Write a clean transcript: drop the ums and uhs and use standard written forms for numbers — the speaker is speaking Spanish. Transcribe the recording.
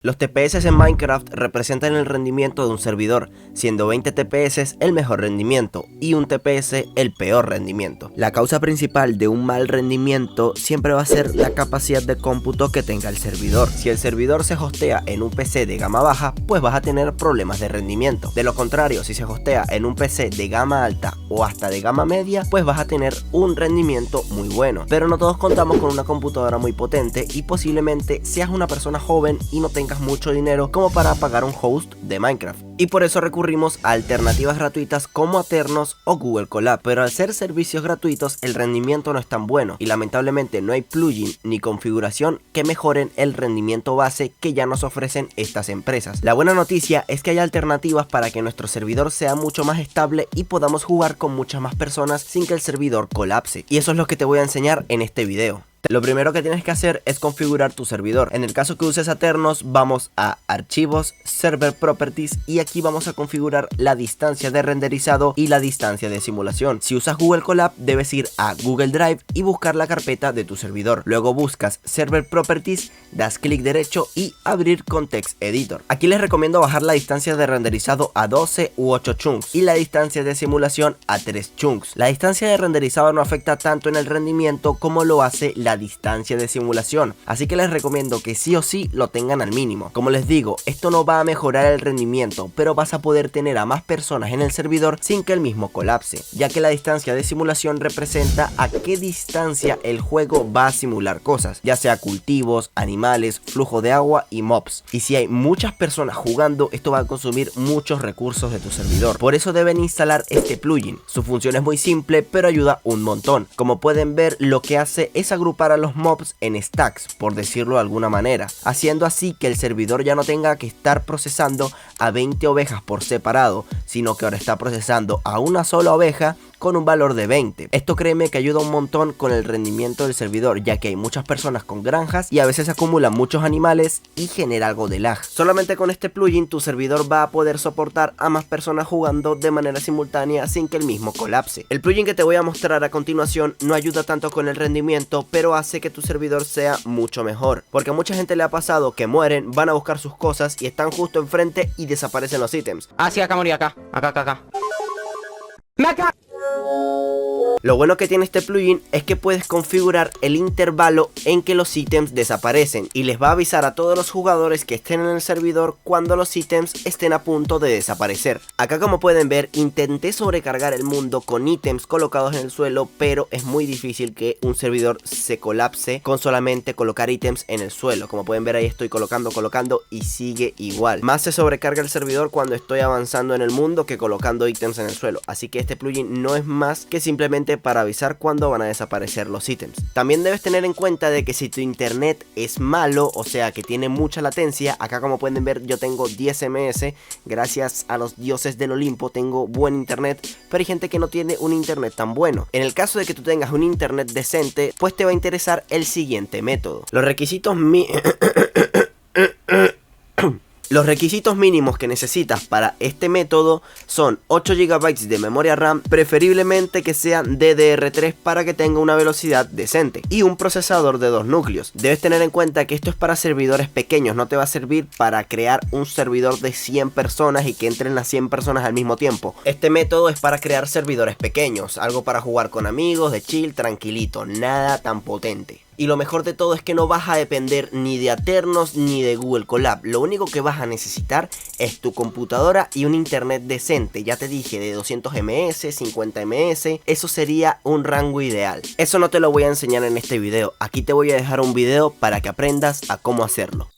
Los TPS en Minecraft representan el rendimiento de un servidor, siendo 20 TPS el mejor rendimiento y un TPS el peor rendimiento. La causa principal de un mal rendimiento siempre va a ser la capacidad de cómputo que tenga el servidor. Si el servidor se hostea en un PC de gama baja, pues vas a tener problemas de rendimiento. De lo contrario, si se hostea en un PC de gama alta o hasta de gama media, pues vas a tener un rendimiento muy bueno. Pero no todos contamos con una computadora muy potente y posiblemente seas una persona joven y no tengas mucho dinero como para pagar un host de Minecraft, y por eso recurrimos a alternativas gratuitas como Aternos o Google Colab. Pero al ser servicios gratuitos el rendimiento no es tan bueno y lamentablemente no hay plugin ni configuración que mejoren el rendimiento base que ya nos ofrecen estas empresas. La buena noticia es que hay alternativas para que nuestro servidor sea mucho más estable y podamos jugar con muchas más personas sin que el servidor colapse, y eso es lo que te voy a enseñar en este video. Lo primero que tienes que hacer es configurar tu servidor. En el caso que uses Aternos, vamos a Archivos, Server Properties, y aquí vamos a configurar la distancia de renderizado y la distancia de simulación. Si usas Google Colab, debes ir a Google Drive y buscar la carpeta de tu servidor. Luego buscas Server Properties, das clic derecho y abrir con Text Editor. Aquí les recomiendo bajar la distancia de renderizado a 12 u 8 chunks y la distancia de simulación a 3 chunks. La distancia de renderizado no afecta tanto en el rendimiento como lo hace la distancia de simulación, así que les recomiendo que sí o sí lo tengan al mínimo. Como les digo, esto no va a mejorar el rendimiento, pero vas a poder tener a más personas en el servidor sin que el mismo colapse, ya que la distancia de simulación representa a qué distancia el juego va a simular cosas, ya sea cultivos, animales, flujo de agua y mobs. Y si hay muchas personas jugando, esto va a consumir muchos recursos de tu servidor. Por eso deben instalar este plugin. Su función es muy simple, pero ayuda un montón. Como pueden ver, lo que hace es agrupar a los mobs en stacks, por decirlo de alguna manera, haciendo así que el servidor ya no tenga que estar procesando a 20 ovejas por separado, sino que ahora está procesando a una sola oveja con un valor de 20. Esto créeme que ayuda un montón con el rendimiento del servidor, ya que hay muchas personas con granjas y a veces acumulan muchos animales y genera algo de lag. Solamente con este plugin tu servidor va a poder soportar a más personas jugando de manera simultánea sin que el mismo colapse. El plugin que te voy a mostrar a continuación no ayuda tanto con el rendimiento, pero hace que tu servidor sea mucho mejor, porque a mucha gente le ha pasado que mueren, van a buscar sus cosas y están justo enfrente y desaparecen los ítems. Ah, sí, acá morí, acá. ¡Acá! Lo bueno que tiene este plugin es que puedes configurar el intervalo en que los ítems desaparecen y les va a avisar a todos los jugadores que estén en el servidor cuando los ítems estén a punto de desaparecer. Acá, como pueden ver, intenté sobrecargar el mundo con ítems colocados en el suelo, pero es muy difícil que un servidor se colapse con solamente colocar ítems en el suelo. Como pueden ver, ahí estoy colocando y sigue igual. Más se sobrecarga el servidor cuando estoy avanzando en el mundo que colocando ítems en el suelo, así que este plugin no es más que simplemente para avisar cuando van a desaparecer los ítems. También debes tener en cuenta de que si tu internet es malo, o sea que tiene mucha latencia, acá como pueden ver yo tengo 10 ms, gracias a los dioses del Olimpo tengo buen internet, pero hay gente que no tiene un internet tan bueno. En el caso de que tú tengas un internet decente, pues te va a interesar el siguiente método. Los requisitos mínimos que necesitas para este método son 8 GB de memoria RAM, preferiblemente que sean DDR3 para que tenga una velocidad decente, y un procesador de 2 núcleos. Debes tener en cuenta que esto es para servidores pequeños, no te va a servir para crear un servidor de 100 personas y que entren las 100 personas al mismo tiempo. Este método es para crear servidores pequeños, algo para jugar con amigos, de chill, tranquilito, nada tan potente. Y lo mejor de todo es que no vas a depender ni de Aternos ni de Google Colab. Lo único que vas a necesitar es tu computadora y un internet decente. Ya te dije, de 200 ms, 50 ms, eso sería un rango ideal. Eso no te lo voy a enseñar en este video. Aquí te voy a dejar un video para que aprendas a cómo hacerlo.